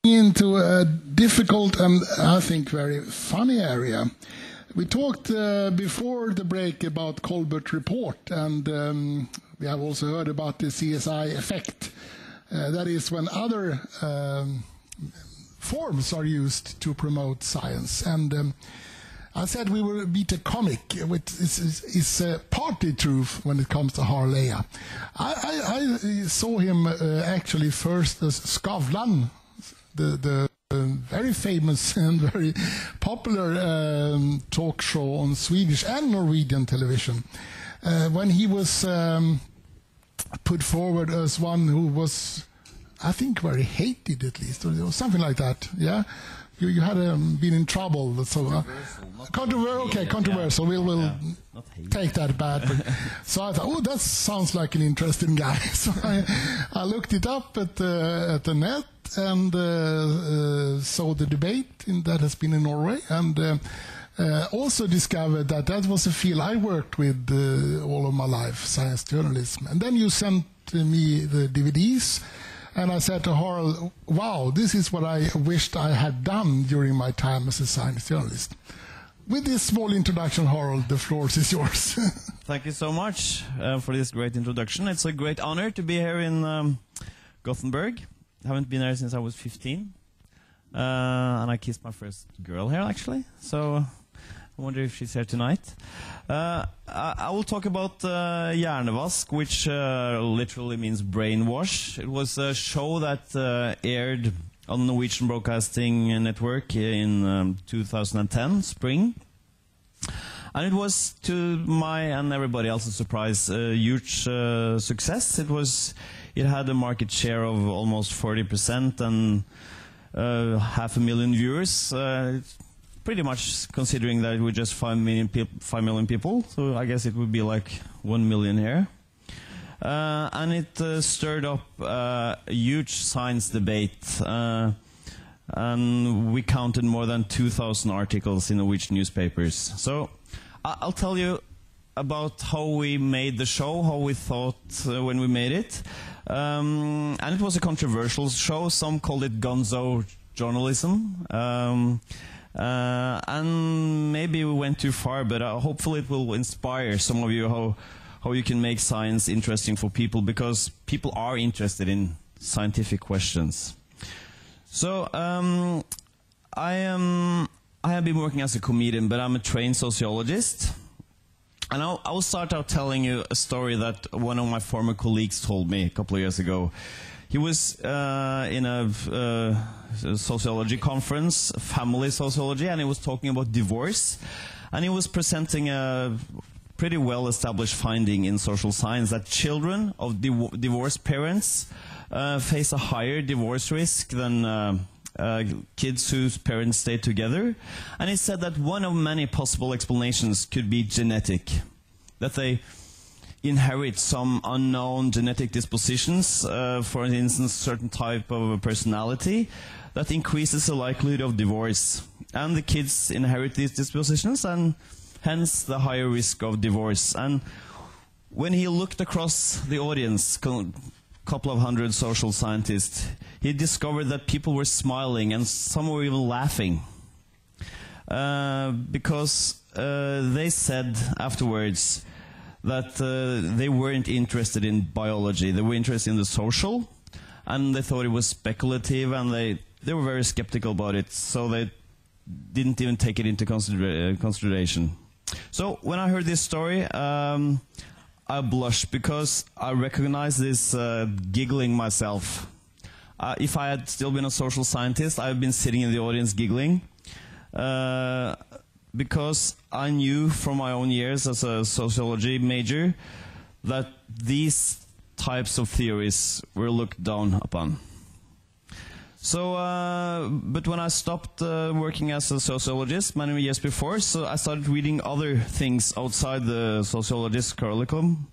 Into a difficult and I think very funny area. We talked before the break about Colbert Report, and we have also heard about the CSI effect. That is when other forms are used to promote science. And I said we will beat a comic, which is partly true when it comes to Harald Eia. I saw him actually first as Skavlan, the very famous and very popular talk show on Swedish and Norwegian television, when he was put forward as one who was, I think, very hated, at least, or something like that. Yeah, you had been in trouble, so controversial. We'll take that bad. So I thought, oh, that sounds like an interesting guy. So I looked it up at the net and saw the debate that has been in Norway, and also discovered that was a field I worked with all of my life, science journalism. And then you sent me the DVDs, and I said to Harald, wow, this is what I wished I had done during my time as a science journalist. With this small introduction, Harald, the floor is yours. Thank you so much for this great introduction. It's a great honor to be here in Gothenburg. I haven't been here since I was 15. And I kissed my first girl here, actually. So I wonder if she's here tonight. I will talk about Hjernevask, which literally means brainwash. It was a show that aired on the Norwegian Broadcasting Network in 2010, spring. And it was, to my and everybody else's surprise, a huge success. It had a market share of almost 40% and 500,000 viewers. Pretty much considering that it was just 5 million people, so I guess it would be like 1 million here. And it stirred up a huge science debate, and we counted more than 2,000 articles in Norwegian newspapers. So I'll tell you about how we made the show, how we thought when we made it. And it was a controversial show. Some called it gonzo journalism. And maybe we went too far, but hopefully it will inspire some of you how you can make science interesting for people, because people are interested in scientific questions. So I have been working as a comedian, but I'm a trained sociologist. And I will start out telling you a story that one of my former colleagues told me a couple of years ago. He was in a sociology conference, family sociology, and he was talking about divorce. And he was presenting a pretty well-established finding in social science that children of divorced parents face a higher divorce risk than kids whose parents stay together. And he said that one of many possible explanations could be genetic, that they inherit some unknown genetic dispositions, for instance, certain type of personality that increases the likelihood of divorce. And the kids inherit these dispositions, and hence the higher risk of divorce. And when he looked across the audience, couple of hundred social scientists, he discovered that people were smiling and some were even laughing, because they said afterwards that they weren't interested in biology. They were interested in the social, and they thought it was speculative, and they were very skeptical about it, so they didn't even take it into consideration. So when I heard this story, I blushed, because I recognized this giggling myself. If I had still been a social scientist, I would have been sitting in the audience giggling, because I knew from my own years as a sociology major that these types of theories were looked down upon. So, but when I stopped working as a sociologist many years before, so I started reading other things outside the sociologist curriculum.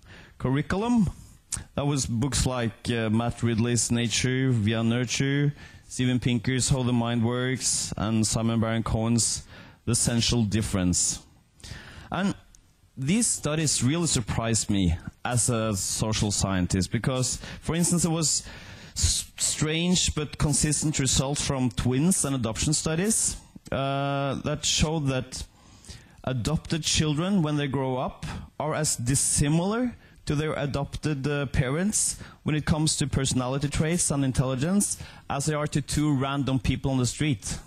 That was books like Matt Ridley's Nature via Nurture, Steven Pinker's How the Mind Works, and Simon Baron-Cohen's The Essential Difference. And these studies really surprised me as a social scientist, because, for instance, there was strange but consistent results from twins and adoption studies that showed that adopted children, when they grow up, are as dissimilar to their adopted parents when it comes to personality traits and intelligence as they are to two random people on the street.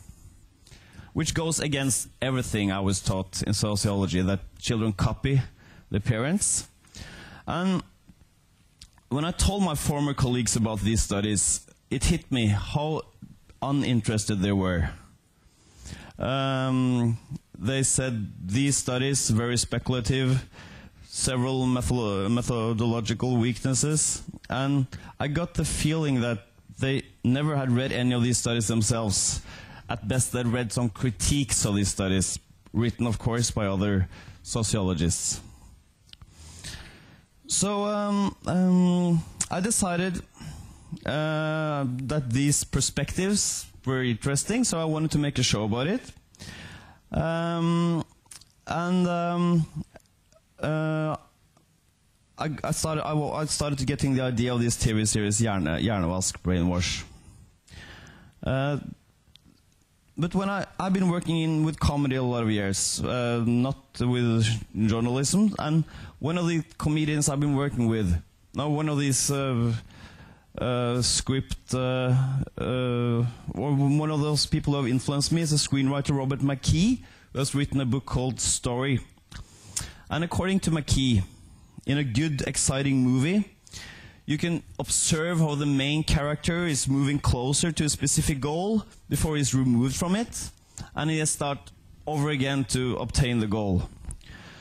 Which goes against everything I was taught in sociology, that children copy their parents. And when I told my former colleagues about these studies, it hit me how uninterested they were. They said these studies, very speculative, several methodological weaknesses, and I got the feeling that they never had read any of these studies themselves. At best, they'd read some critiques of these studies, written, of course, by other sociologists. So I decided that these perspectives were interesting, so I wanted to make a show about it. I started to getting the idea of this TV series, Hjernevask, Brainwash. But when I've been working with comedy a lot of years, not with journalism, and one of the comedians I've been working with, now one of these script, or one of those people who have influenced me is a screenwriter, Robert McKee, who has written a book called Story. And according to McKee, in a good, exciting movie, you can observe how the main character is moving closer to a specific goal before he's removed from it, and he has to start over again to obtain the goal.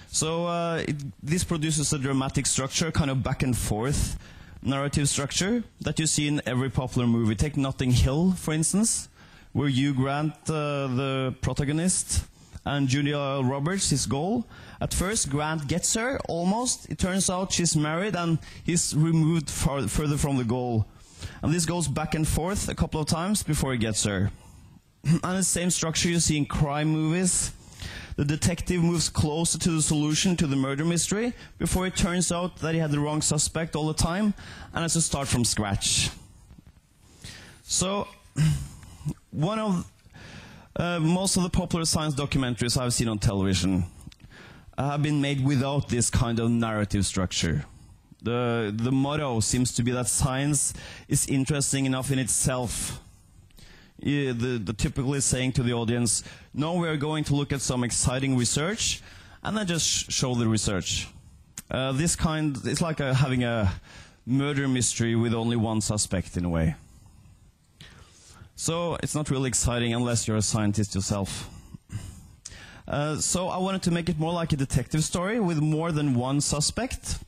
So this produces a dramatic structure, kind of back and forth narrative structure that you see in every popular movie. Take Notting Hill, for instance, where Hugh Grant, the protagonist, and Julia Roberts, his goal. At first, Grant gets her, almost. It turns out she's married and he's removed further from the goal. And this goes back and forth a couple of times before he gets her. And the same structure you see in crime movies. The detective moves closer to the solution to the murder mystery before it turns out that he had the wrong suspect all the time and has to start from scratch. So, most of the popular science documentaries I've seen on television have been made without this kind of narrative structure. The motto seems to be that science is interesting enough in itself. The typically saying to the audience, no, we are going to look at some exciting research, and then just show the research. It's like having a murder mystery with only one suspect in a way. So it's not really exciting unless you're a scientist yourself. So I wanted to make it more like a detective story with more than one suspect.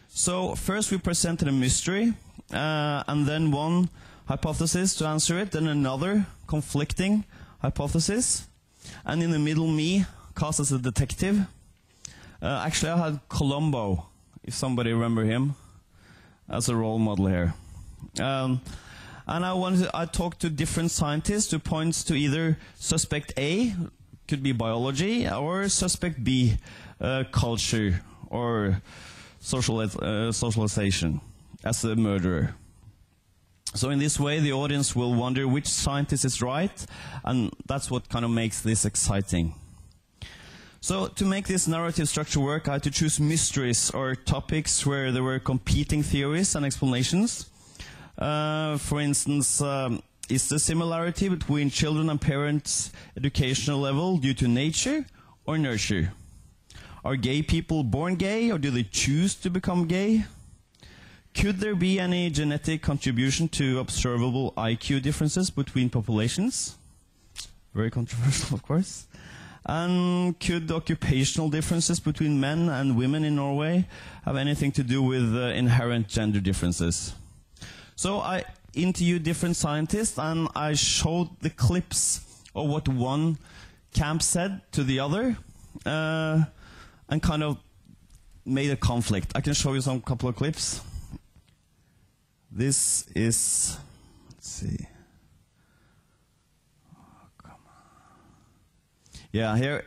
So first we presented a mystery, and then one hypothesis to answer it, then another conflicting hypothesis, and in the middle me, cast as a detective. Actually I had Columbo, if somebody remember him, as a role model here. And I talked to different scientists who points to either suspect A, could be biology, or suspect B, culture or socialization as a murderer. So in this way the audience will wonder which scientist is right, and that's what kind of makes this exciting. So to make this narrative structure work, I had to choose mysteries or topics where there were competing theories and explanations. For instance, is the similarity between children and parents' educational level due to nature or nurture? Are gay people born gay, or do they choose to become gay? Could there be any genetic contribution to observable IQ differences between populations? Very controversial, of course. And could occupational differences between men and women in Norway have anything to do with inherent gender differences? So I interviewed different scientists and I showed the clips of what one camp said to the other, and kind of made a conflict. I can show you some couple of clips. This is, let's see. Oh, come on. Yeah, here,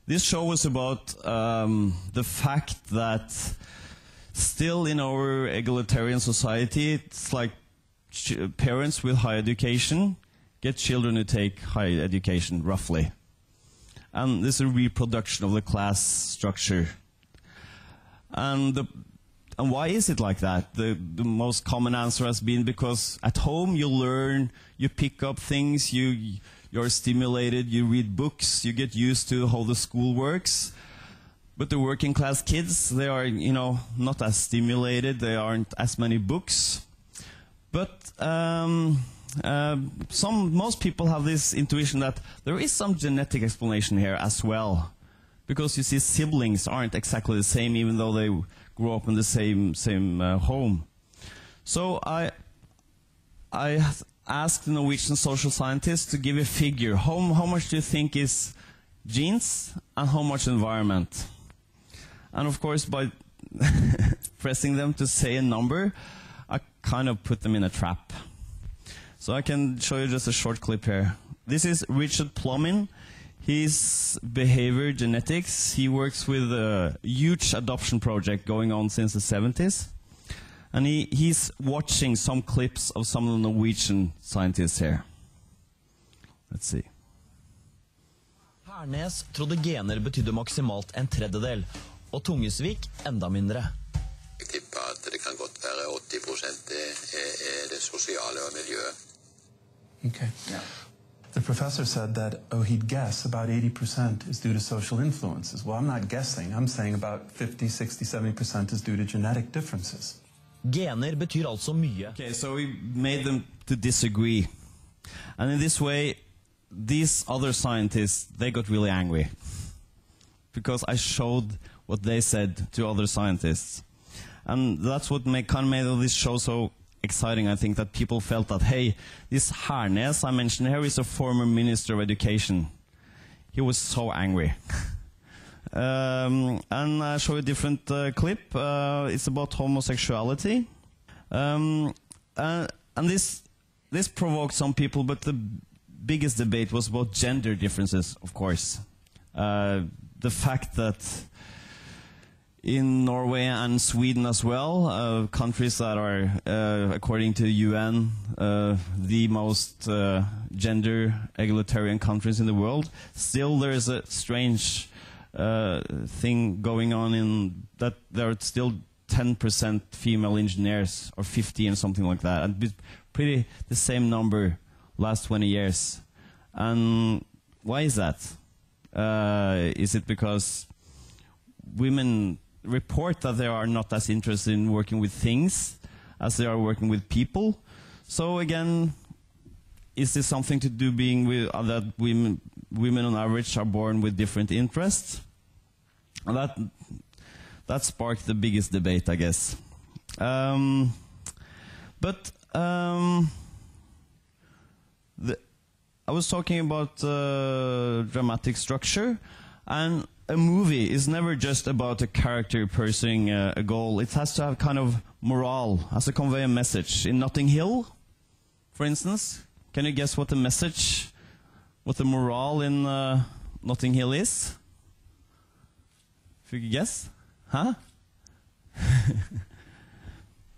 this show was about the fact that still in our egalitarian society, it's like parents with high education get children who take high education, roughly. And this is a reproduction of the class structure. And why is it like that? The most common answer has been because at home you learn, you pick up things, you're stimulated, you read books, you get used to how the school works. But the working class kids, they are, not as stimulated, there aren't as many books. But most people have this intuition that there is some genetic explanation here as well. Because you see, siblings aren't exactly the same, even though they grow up in the same home. So I asked the Norwegian social scientists to give a figure. How much do you think is genes and how much environment? And of course, by pressing them to say a number, I kind of put them in a trap. So I can show you just a short clip here. This is Richard Plummin. He's behavior genetics. He works with a huge adoption project going on since the 70s. And he's watching some clips of some of the Norwegian scientists here. Let's see. Hernes trodde gener betydde maksimalt en tredjedel, og Tungesvik enda mindre. Jeg tipper at det kan godt være 80% er det sosiale og miljøet. Okay. Yeah. The professor said that, he'd guess about 80% is due to social influences. Well, I'm not guessing. I'm saying about 50, 60, 70% is due to genetic differences. Gener betyr altså mye. Okay, so we made them to disagree. And in this way, these other scientists, they got really angry. Because I showed what they said to other scientists. And that's what kind of made this show so exciting, I think, that people felt that, hey, this Hernes I mentioned here is a former Minister of Education. He was so angry. And I'll show you a different clip. It's about homosexuality. And this provoked some people, but the biggest debate was about gender differences, of course. The fact that in Norway and Sweden as well, countries that are, according to the UN, the most gender egalitarian countries in the world, still there is a strange thing going on in that there are still 10% female engineers, or 15, something like that, and pretty the same number last 20 years. And why is that? Is it because women report that they are not as interested in working with things as they are working with people? So again, is this something to do being with that women on average are born with different interests? And that sparked the biggest debate, I guess. I was talking about dramatic structure, and a movie is never just about a character pursuing a goal. It has to have kind of morale, has to convey a message. In Notting Hill, for instance, can you guess what the message, what the morale in Notting Hill is? If you could guess? Huh?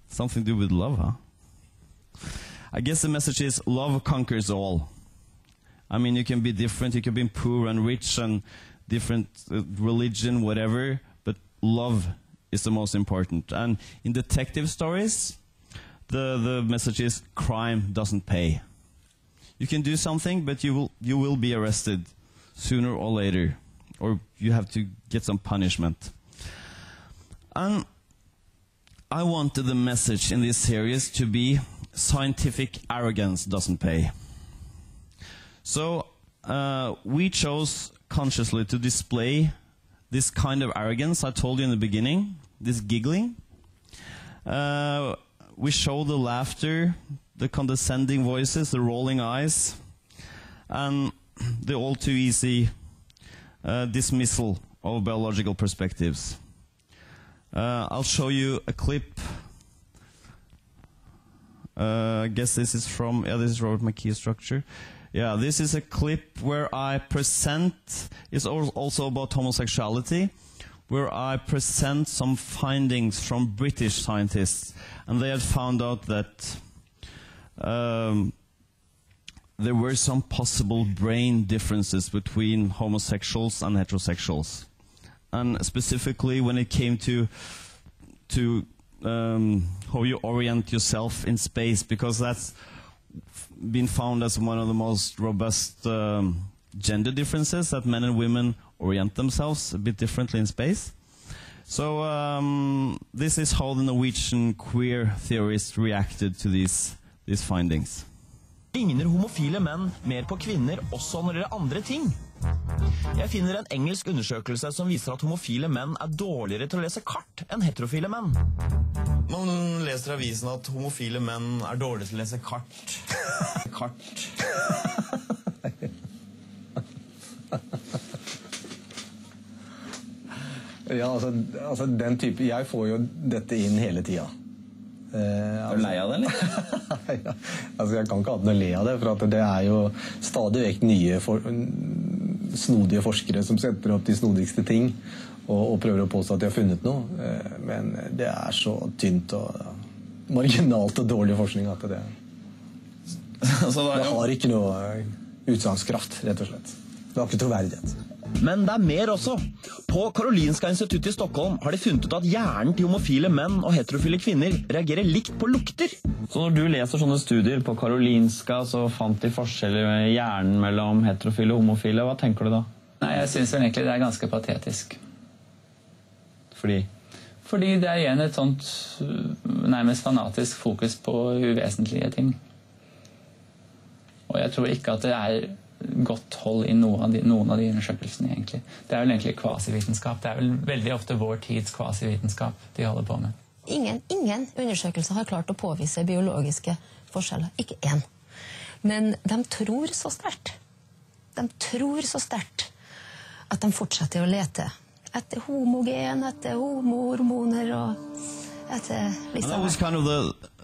Something to do with love, huh? I guess the message is love conquers all. I mean, you can be different, you can be poor and rich and different religion, whatever, but love is the most important. And in detective stories, the message is crime doesn't pay. You can do something, but you will be arrested sooner or later, or you have to get some punishment. And I wanted the message in this series to be scientific arrogance doesn't pay. So we chose consciously to display this kind of arrogance I told you in the beginning, this giggling. We show the laughter, the condescending voices, the rolling eyes, and the all too easy dismissal of biological perspectives. I'll show you a clip. I guess this is from, this is Robert McKee's structure. Yeah, this is a clip where I present, it's also about homosexuality, where I present some findings from British scientists. And they had found out that there were some possible brain differences between homosexuals and heterosexuals. And specifically when it came to how you orient yourself in space, because that's been found as one of the most robust gender differences, that men and women orient themselves a bit differently in space. So this is how the Norwegian queer theorists reacted to these findings. Ligner homofile menn mer på kvinner også når det gjelder andre ting? Jeg finner en engelsk undersøkelse som viser at homofile menn dårligere til å lese kart enn heterofile menn. Man leser i avisen at homofile menn dårligere til å lese kart. Kart. Ja, altså den type, jeg får jo dette inn hele tiden. Du lei av det, eller? Ja, altså jeg kan ikke ha noe le av det, for at det jo stadig vekk nye snodige forskere som setter opp de snodigste ting og prøver å påstå at de har funnet noe, men det så tynt og marginalt og dårlig forskning at det har ikke noe utsagnskraft, rett og slett. Det har ikke troverdighet. Men det mer også. På Karolinska instituttet i Stockholm har de funnet ut at hjernen til homofile menn og heterofile kvinner reagerer likt på lukter. Så når du leser sånne studier på Karolinska, så fant de forskjeller i hjernen mellom heterofile og homofile. Hva tenker du da? Nei, jeg synes vel egentlig det ganske patetisk. Fordi? Fordi det igjen et sånt nærmest fanatisk fokus på uvesentlige ting. Og jeg tror ikke at det godt hold i noen av de undersøkelsene egentlig. Det vel egentlig kvasivitenskap. Det vel veldig ofte vår tids kvasivitenskap de holder på med. Ingen undersøkelser har klart å påvise biologiske forskjeller. Ikke én. Men de tror så sterkt. De tror så sterkt at de fortsetter å lete etter homogen, etter homohormoner og etter liksom. And that was kind of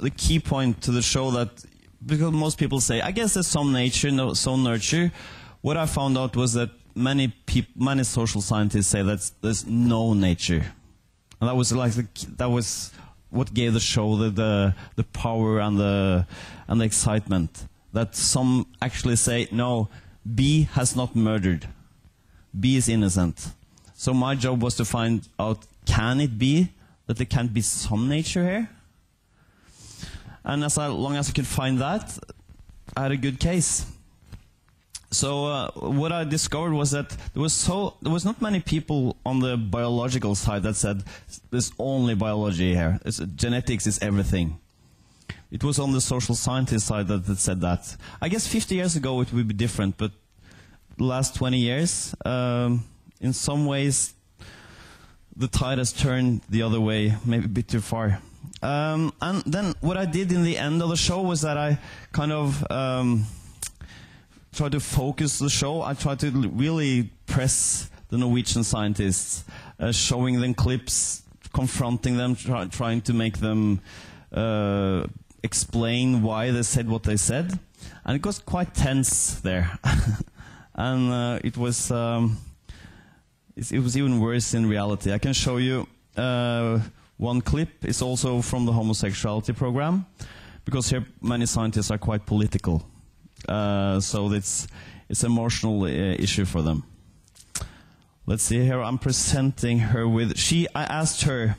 the key point to the show, that because most people say, I guess there's some nature, some nurture. What I found out was that many social scientists say that there's no nature, and that was like that was what gave the show the power and the excitement. That some actually say, no, B has not murdered, B is innocent. So my job was to find out, can it be that there can't be some nature here? And as long as I could find that, I had a good case. So what I discovered was that there was not many people on the biological side that said there's only biology here. Genetics is everything. It was on the social scientist side that said that. I guess 50 years ago it would be different, but the last 20 years, in some ways, the tide has turned the other way, maybe a bit too far. And then what I did in the end of the show was that I kind of tried to focus the show. I tried to really press the Norwegian scientists, showing them clips, confronting them, trying to make them explain why they said what they said. And it was quite tense there. And it was even worse in reality. I can show you one clip. Is also from the homosexuality program, because here many scientists are quite political, so it's an emotional issue for them. Let's see here. I'm presenting her with. I asked her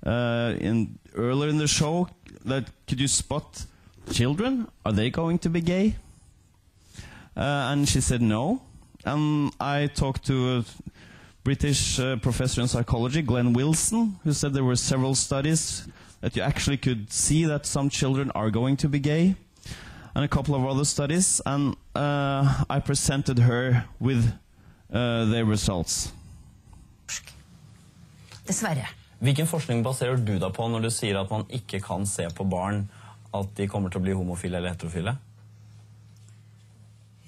earlier in the show that could you spot children? Are they going to be gay? And she said no. And I talked to a British professor in psychology, Glenn Wilson, who said there were several studies that you actually could see that some children are going to be gay, and a couple of other studies, and I presented her with their results. Dessverre. Hvilken forskning baserer du da på når du sier at man ikke kan se på barn at de kommer til å bli homofile eller heterofile?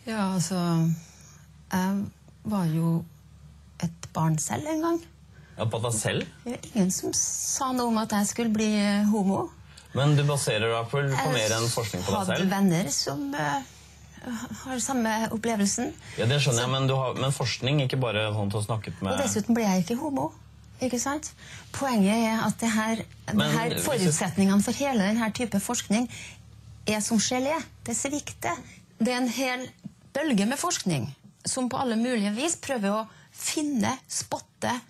Ja, altså, jeg var jo et barn selv en gang. Ja, på deg selv? Det var ingen som sa noe om at jeg skulle bli homo. Men du baserer deg på mer enn forskning på deg selv? Jeg hadde venner som har samme opplevelsen. Ja, det skjønner jeg, men forskning, ikke bare sånn til å snakke med... Og dessuten ble jeg ikke homo, ikke sant? Poenget at det her forutsetningene for hele denne type forskning som gelé. Det svikter. Det en hel bølge med forskning som på alle mulige vis prøver å finne, spotte,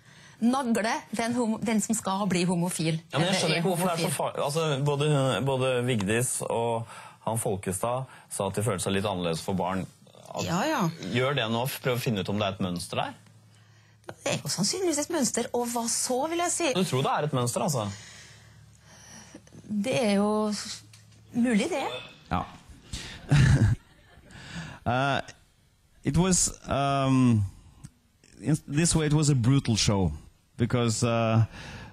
nagle den som skal bli homofil. Ja, men jeg skjønner ikke hvorfor det så farlig. Altså, både Vigdis og han Folkestad sa at de følte seg litt annerledes for barn. Gjør det nå, prøv å finne ut om det et mønster der? Det jo sannsynligvis et mønster, og hva så vil jeg si? Du tror det et mønster, altså? Det jo mulig det. Ja. It was, in this way it was a brutal show, because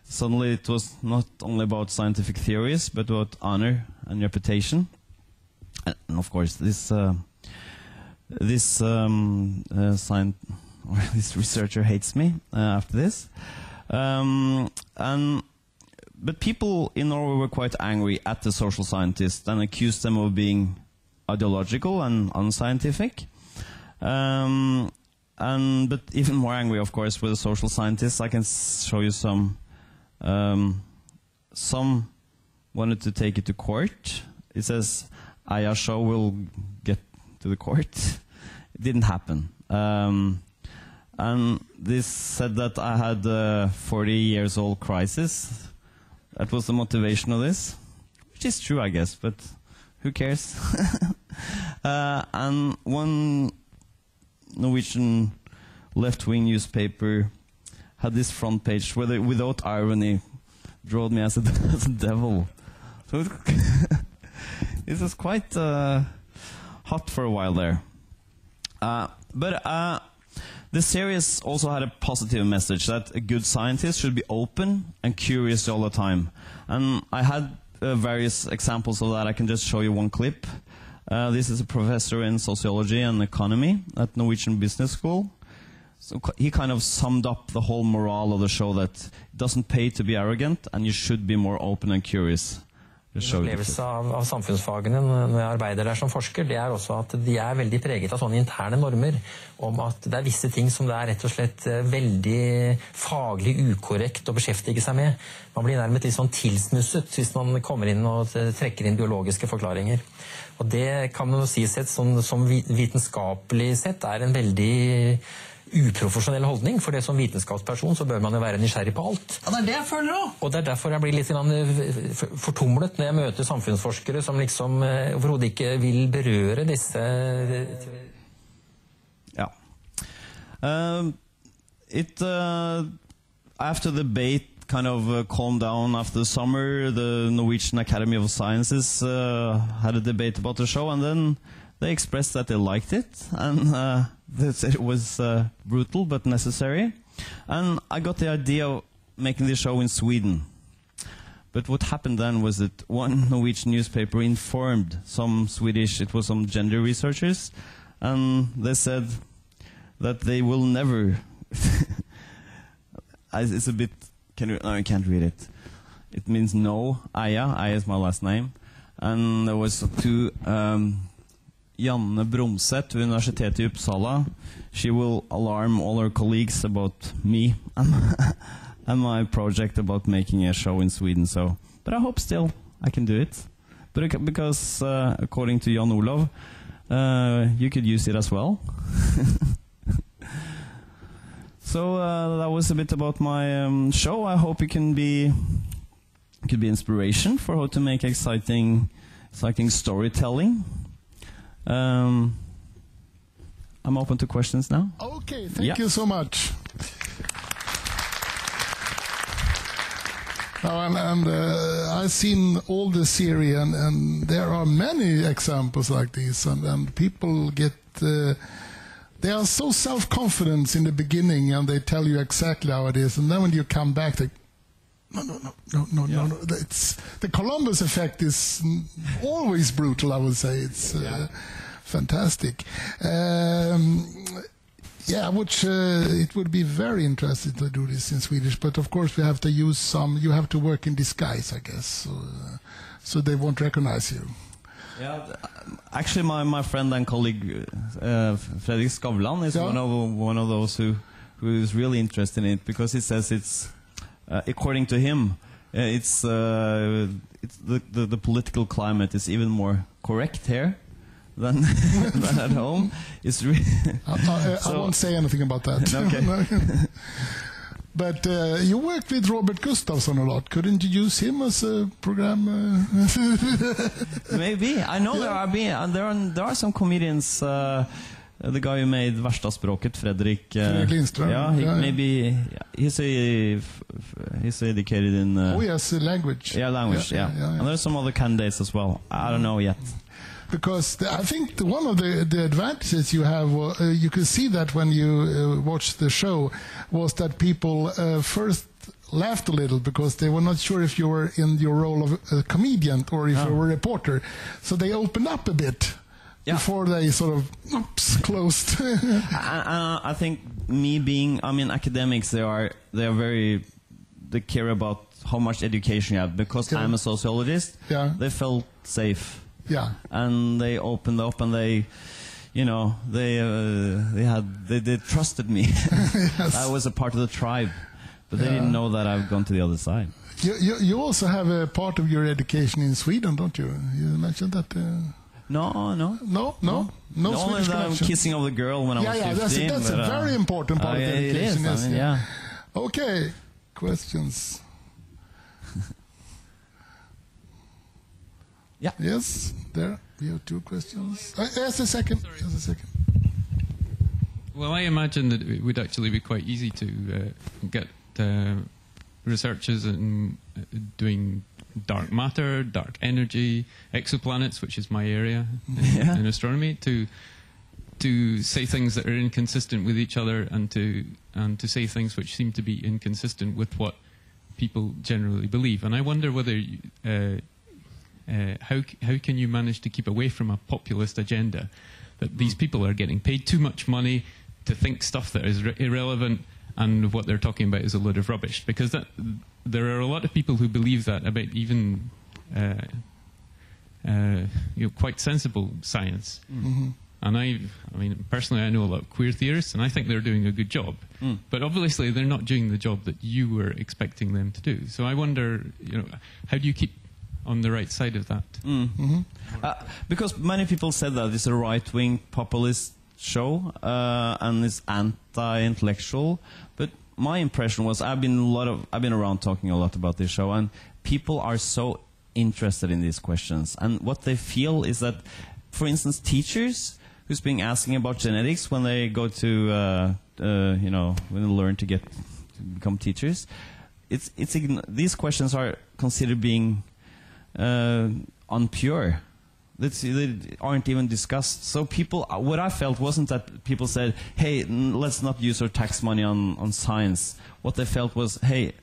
suddenly it was not only about scientific theories, but about honor and reputation. And of course, this researcher hates me after this. But people in Norway were quite angry at the social scientists and accused them of being ideological and unscientific. But even more angry, of course, with the social scientists. I can show you some. Some wanted to take it to court. It says, Eia show will get to the court. It didn't happen. And this said that I had a 40-years-old crisis. That was the motivation of this, which is true, I guess, but who cares? And one Norwegian left-wing newspaper had this front page where they, without irony, drew me as a devil. So this was quite hot for a while there. But the series also had a positive message that a good scientist should be open and curious all the time. And I had various examples of that. I can just show you one clip. This is a professor in sociology and economy at Norwegian Business School. So he kind of summed up the whole morale of the show, that it doesn't pay to be arrogant and you should be more open and curious. Min opplevelse av samfunnsfagene når jeg arbeider der som forsker, det også at de veldig preget av sånne interne normer om at det visse ting som det rett og slett veldig faglig ukorrekt å beskjeftige seg med. Man blir nærmest litt sånn tilsnusset hvis man kommer inn og trekker inn biologiske forklaringer. Og det kan man jo si sett som vitenskapelig sett en veldig uprofesjonell holdning, for det som vitenskapsperson så bør man jo være nysgjerrig på alt. Ja, det jeg føler også. Og det derfor jeg blir litt fortumlet når jeg møter samfunnsforskere som liksom overhodet ikke vil berøre disse... Ja. After the debate kind of calmed down after the summer, the Norwegian Academy of Sciences had a debate about the show, and then they expressed that they liked it, and they said it was brutal but necessary. And I got the idea of making the show in Sweden. But what happened then was that one Norwegian newspaper informed some some gender researchers, and they said that they will never... It's a bit... no, I can't read it. It means no, Eia. Eia is my last name. And there was two... Janne Bromseth, Universitetet I Uppsala. She will alarm all her colleagues about me and my project about making a show in Sweden. So, but I hope still I can do it. But because according to Jan Olav, you could use it as well. So that was a bit about my show. I hope it could be inspiration for how to make exciting storytelling. I'm open to questions now. Okay, thank you so much. I've seen all the series, and there are many examples like this, and people get... they are so self-confident in the beginning, and they tell you exactly how it is, and then when you come back, they... No. It's, the Columbus effect is always brutal, I would say. It's fantastic. It would be very interesting to do this in Swedish, but of course we have to use some... You have to work in disguise, I guess, so they won't recognize you. Yeah, actually my friend and colleague Fredrik Skavlan is one of those who is really interested in it, because he says it's... according to him, it's the political climate is even more correct here than at home. It's really I won't say anything about that. Okay. But you worked with Robert Gustafsson a lot. Couldn't you use him as a program? Maybe. I know there are some comedians. The guy who made Verstaspråket, Fredrik Lindström. Yeah, maybe he's educated in. Yes, language. Yeah, language. Yeah. And there's some other candidates as well. I don't know yet. Because I think one of the advantages you have, you can see that when you watch the show, was that people first laughed a little because they were not sure if you were in your role of a comedian or if you were a reporter. So they opened up a bit before they sort of closed. I think academics, they care about how much education you have. Because I'm a sociologist, they felt safe. Yeah, and they opened up, and they trusted me. Yes. I was a part of the tribe, but they didn't know that I've gone to the other side. You also have a part of your education in Sweden, don't you? You mentioned that. No. Swedish the kissing of the girl when I was 15. That's a very important part of the education. It is. Okay, questions. Yeah. Yes, there. We have 2 questions. Yes, a second. Well, I imagine that it would actually be quite easy to get researchers in doing dark matter, dark energy, exoplanets, which is my area in astronomy, to say things that are inconsistent with each other, and to say things which seem to be inconsistent with what people generally believe. And I wonder whether how can you manage to keep away from a populist agenda, that these people are getting paid too much money to think stuff that is irrelevant, and what they're talking about is a load of rubbish? Because there are a lot of people who believe that about even quite sensible science. Mm-hmm. And I mean, personally, I know a lot of queer theorists, and I think they're doing a good job. But obviously, they're not doing the job that you were expecting them to do. So I wonder, how do you keep on the right side of that? Because many people said that it's a right-wing populist show and it's anti-intellectual. But my impression was I've been around talking a lot about this show, and people are so interested in these questions. And what they feel is that, for instance, teachers who's been asking about genetics when they go to when they learn to become teachers, these questions are considered being unpure. They aren't even discussed. So what I felt wasn't that people said, hey, let's not use our tax money on science. What they felt was, hey,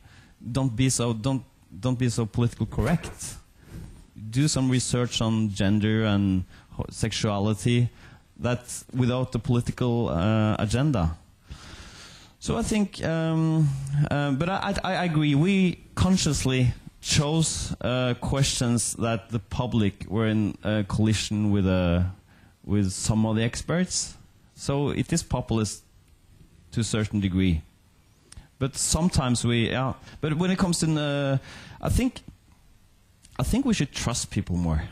don't be so political correct. Do some research on gender and sexuality that's without the political agenda. So I think, but I agree, we consciously chose questions that the public were in collision with some of the experts. So it is populist to a certain degree. But sometimes but when it comes to, I think we should trust people more.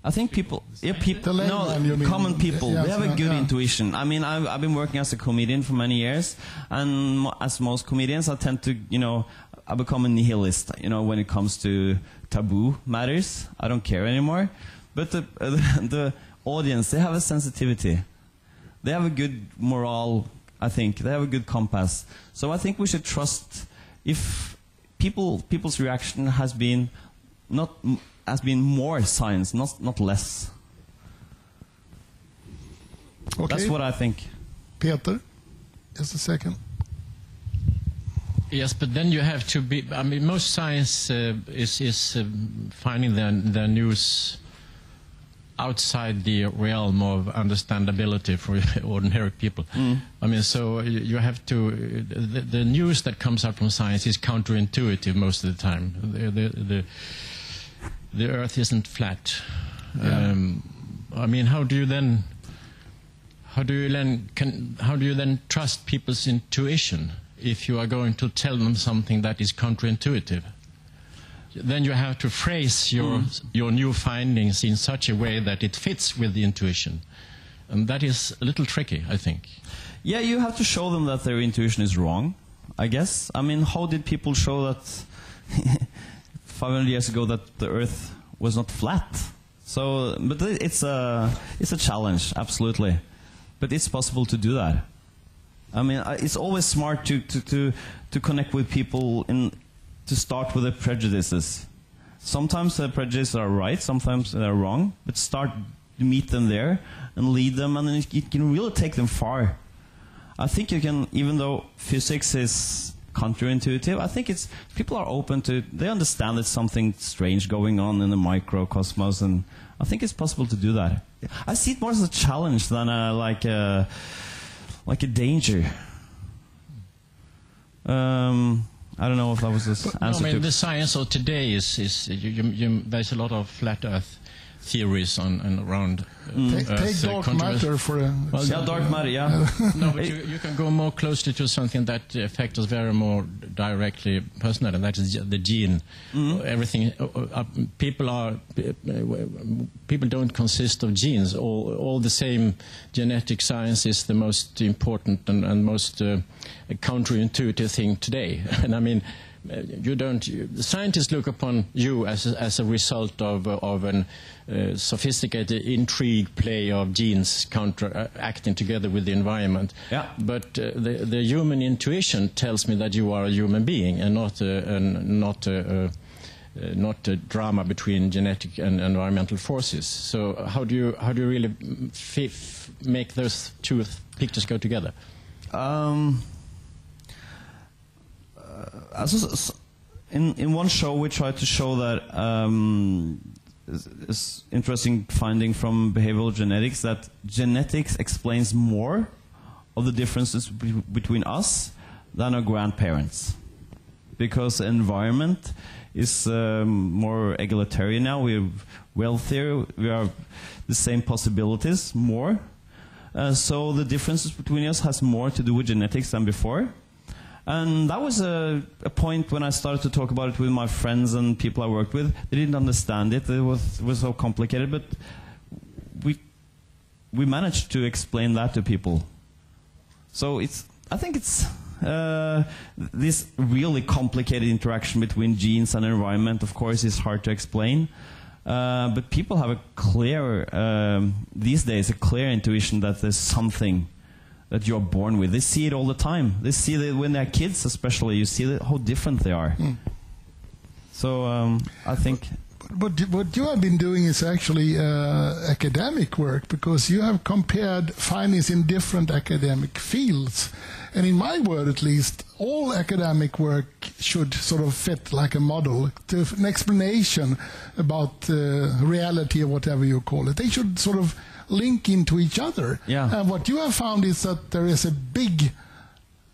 I think common people, they have a good intuition. I mean, I've been working as a comedian for many years, and as most comedians, I tend to, I become a nihilist, when it comes to taboo matters. I don't care anymore. But the audience, they have a sensitivity. They have a good morale, I think. They have a good compass. So I think we should trust if people's reaction has been more science, not less. Okay. That's what I think. Peter, just a second. Yes, but then you have to be. I mean, most science is finding the news outside the realm of understandability for ordinary people. I mean, so you have to. The news that comes out from science is counterintuitive most of the time. The Earth isn't flat. I mean, how do you then trust people's intuition if you are going to tell them something that is counterintuitive? then you have to phrase your new findings in such a way that it fits with the intuition. And that is a little tricky, I think. Yeah, you have to show them that their intuition is wrong, I guess. I mean, how did people show that 500 years ago that the Earth was not flat? So, but it's a challenge, absolutely. But it's possible to do that. I mean, it's always smart to connect with people to start with the prejudices. Sometimes the prejudices are right, sometimes they're wrong, but start to meet them there and lead them, and then it can really take them far. I think you can, even though physics is counterintuitive, I think people are open to, they understand there's something strange going on in the microcosmos, and I think it's possible to do that. I see it more as a challenge than like a danger. I don't know if that was this answer. No, I mean, the science of today is there's a lot of flat Earth theories on around take dark matter for a... Well, yeah, dark matter, yeah. No, but you can go more closely to something that affects us very more directly personally, and that is the gene. Everything, people don't consist of genes. All the same genetic science is the most important and most counterintuitive thing today. And I mean, scientists look upon you as a result of an sophisticated intrigue play of genes acting together with the environment. Yeah. But the human intuition tells me that you are a human being and not a drama between genetic and environmental forces. So how do you really make those two pictures go together? In one show we tried to show that it's interesting finding from behavioral genetics that genetics explains more of the differences between us than our grandparents, because the environment is more egalitarian now. We're wealthier, we have the same possibilities more, so the differences between us has more to do with genetics than before. And that was a point when I started to talk about it with my friends and people I worked with. They didn't understand it. It was so complicated, but we managed to explain that to people. So I think it's this really complicated interaction between genes and environment, of course, is hard to explain. But people have a clear, these days, a clear intuition that there's something that you're born with. They see it all the time. They see that when they're kids, especially, you see how different they are. So I think... What you have been doing is actually academic work, because you have compared findings in different academic fields. And in my word, at least, all academic work should sort of fit like a model, to an explanation about reality or whatever you call it. They should sort of link into each other. Yeah. And what you have found is that there is a big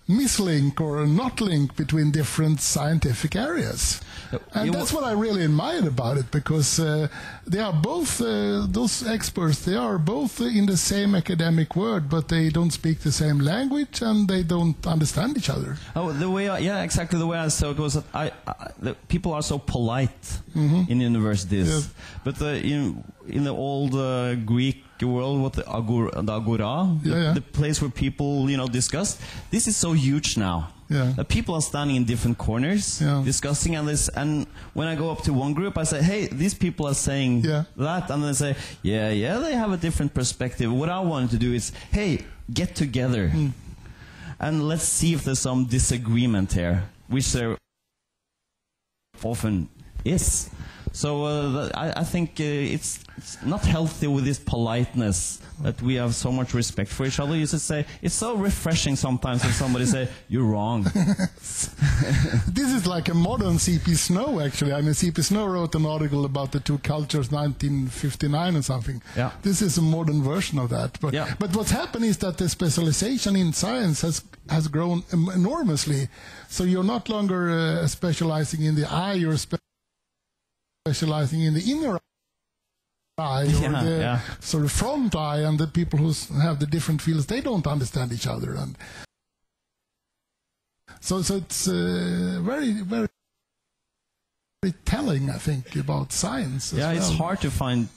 mislink or a not link between different scientific areas. And that's what I really admired about it, because they are both, those experts, they are both in the same academic world, but they don't speak the same language and they don't understand each other. Oh, the way yeah, exactly the way I saw it was that the people are so polite in universities. Yes. But in the old Greek world, what the agora, the place where people discuss, this is so huge now. Yeah. People are standing in different corners discussing, and when I go up to one group, I say, hey, these people are saying that, and they say, yeah, they have a different perspective. What I wanted to do is, hey, get together and let's see if there's some disagreement here, which there often is. So I think it's not healthy with this politeness, that we have so much respect for each other. You should say, it's so refreshing sometimes when somebody say, you're wrong. This is like a modern C.P. Snow, actually. I mean, C.P. Snow wrote an article about the two cultures, 1959 or something. Yeah. This is a modern version of that. But what's happened is that the specialization in science has grown enormously. So you're not longer specializing in the eye, you're specializing in the inner eye, or the sort of front eye, and the people who have the different fields, they don't understand each other, and so it's very, very very telling, I think, about science. Yeah, it's hard to find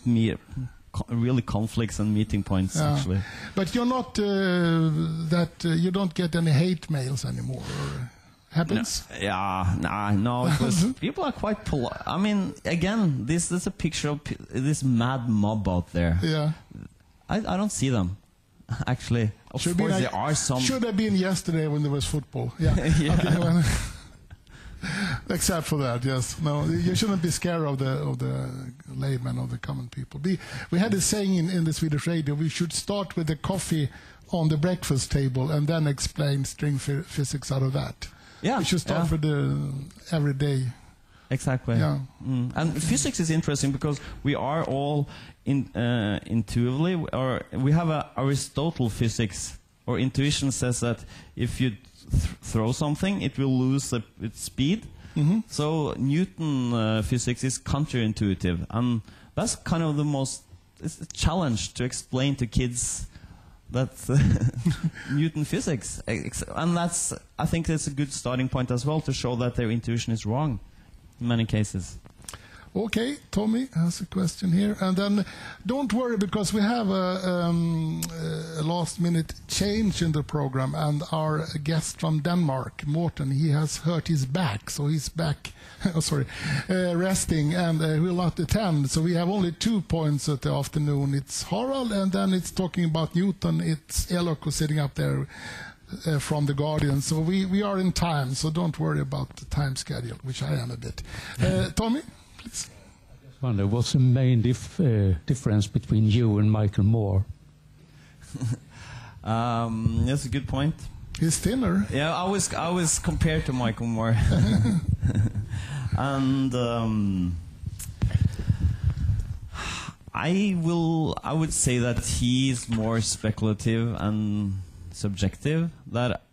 really conflicts and meeting points, actually. But you're not you don't get any hate mails anymore, or happens? No, it was, people are quite polite. I mean, again, this is a picture of this mad mob out there. Yeah. I don't see them, actually. Of course, there are some. Should have been yesterday when there was football. Yeah. Okay, except for that, yes. No, you shouldn't be scared of the layman, of the common people. We had a saying in the Swedish radio: we should start with the coffee on the breakfast table and then explain string physics out of that. Yeah, we should start with the everyday. Exactly. Yeah. And physics is interesting because we are all intuitively, or we have a Aristotle physics, or intuition says that if you throw something, it will lose its speed. So Newton physics is counterintuitive, and that's kind of it's a challenge to explain to kids that Newton physics, and I think that's a good starting point as well, to show that their intuition is wrong in many cases. Okay, Tommy has a question here, and then don't worry, because we have a last-minute change in the program, and our guest from Denmark, Morten, he has hurt his back, so he's back, resting, and will not attend. So we have only 2 points at the afternoon. It's Harald, and then it's talking about Newton. It's Eloko sitting up there from The Guardian. So we are in time, so don't worry about the time schedule, which I am a bit. Tommy? Please. I just wonder, what's the main difference between you and Michael Moore? That's a good point. He's thinner. Yeah, I was compared to Michael Moore, and I would say that he's more speculative and subjective. That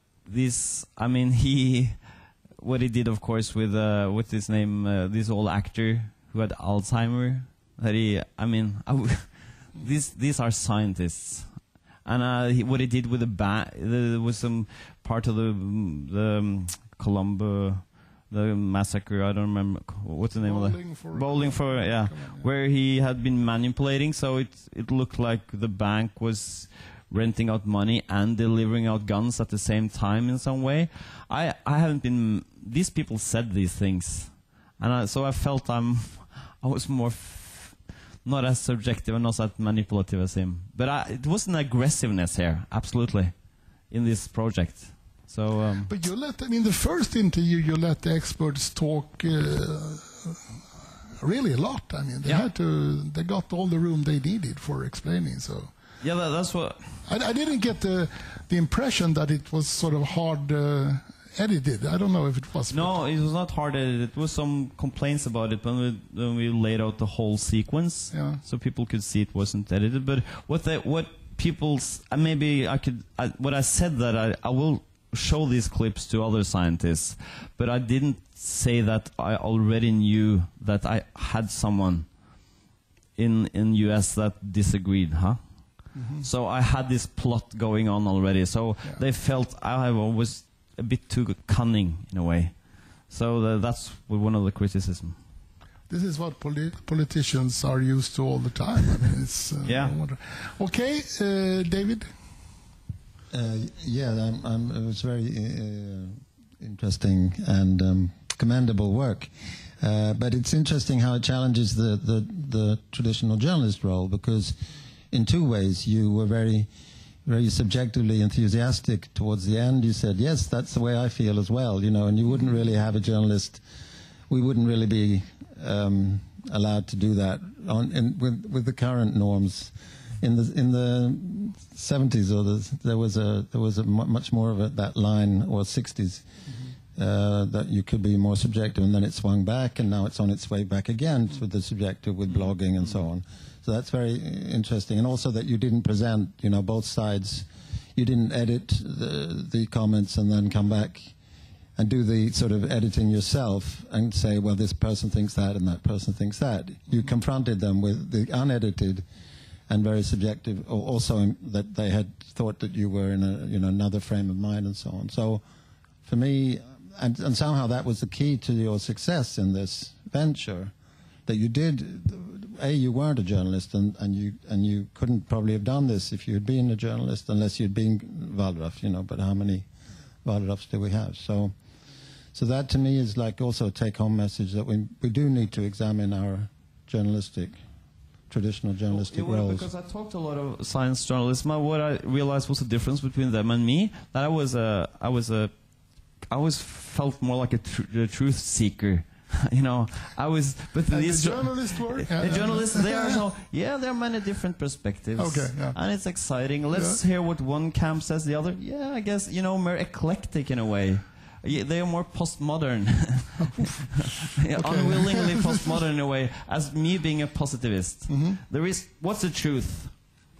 what he did, of course, with his name, this old actor who had Alzheimer. These are scientists, and what he did with there was some part of the Colombo, the massacre. I don't remember what's the name of that. Bowling for where he had been manipulating, so it looked like the bank was renting out money and delivering out guns at the same time in some way. I haven't been. These people said these things, and so I felt I was more not as subjective and not as manipulative as him. But it was an aggressiveness here, absolutely, in this project. So. But you the first interview, you let the experts talk really a lot. They got all the room they needed for explaining. So. Yeah, that's what. I didn't get the impression that it was sort of hard edited. I don't know if it was. No, it was not hard edited. It was some complaints about it when we laid out the whole sequence, so people could see it wasn't edited. But what I said that I will show these clips to other scientists, but I didn't say that I already knew that I had someone in US that disagreed, So I had this plot going on already. So they felt I was a bit too cunning in a way. So that's one of the criticism. This is what politicians are used to all the time. It's okay, David. It was very interesting and commendable work. But it's interesting how it challenges the traditional journalist role, because in two ways you were very, very subjectively enthusiastic towards the end. You said, yes, that's the way I feel as well, and you wouldn't really have a journalist, we wouldn't really be allowed to do that with the current norms. In the 70s, there was a much more of that line, or 60s, that you could be more subjective, and then it swung back, and now it's on its way back again to the subjective with blogging and so on. So that's very interesting, and also that you didn't present, both sides. You didn't edit the comments and then come back and do the sort of editing yourself and say, well, this person thinks that and that person thinks that. You confronted them with the unedited and very subjective, or also that they had thought that you were in another frame of mind and so on. So for me, and somehow that was the key to your success in this venture, that you did. You weren't a journalist, and you couldn't probably have done this if you had been a journalist, unless you'd been Wallraff, But how many Wallraffs do we have? So that to me is like also a take-home message that we do need to examine our traditional journalistic roles. Because I talked to a lot of science journalists, what I realized was the difference between them and me. That I always felt more like a truth seeker. But these journalists work. The journalists, there are many different perspectives. Okay, yeah. And it's exciting. Let's hear what one camp says, the other. Yeah, I guess more eclectic in a way. They are more postmodern, unwillingly postmodern in a way. As me being a positivist, what's the truth?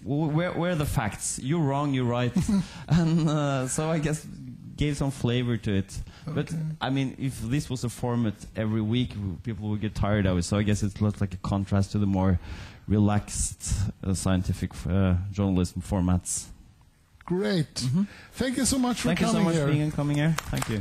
Where are the facts? You're wrong, you're right, and so I guess gave some flavor to it. Okay. But I mean, if this was a format every week, people would get tired of it. So I guess it looks like a contrast to the more relaxed scientific journalism formats. Great. Thank you so much for coming here. Thank you so much for coming here. Thank you.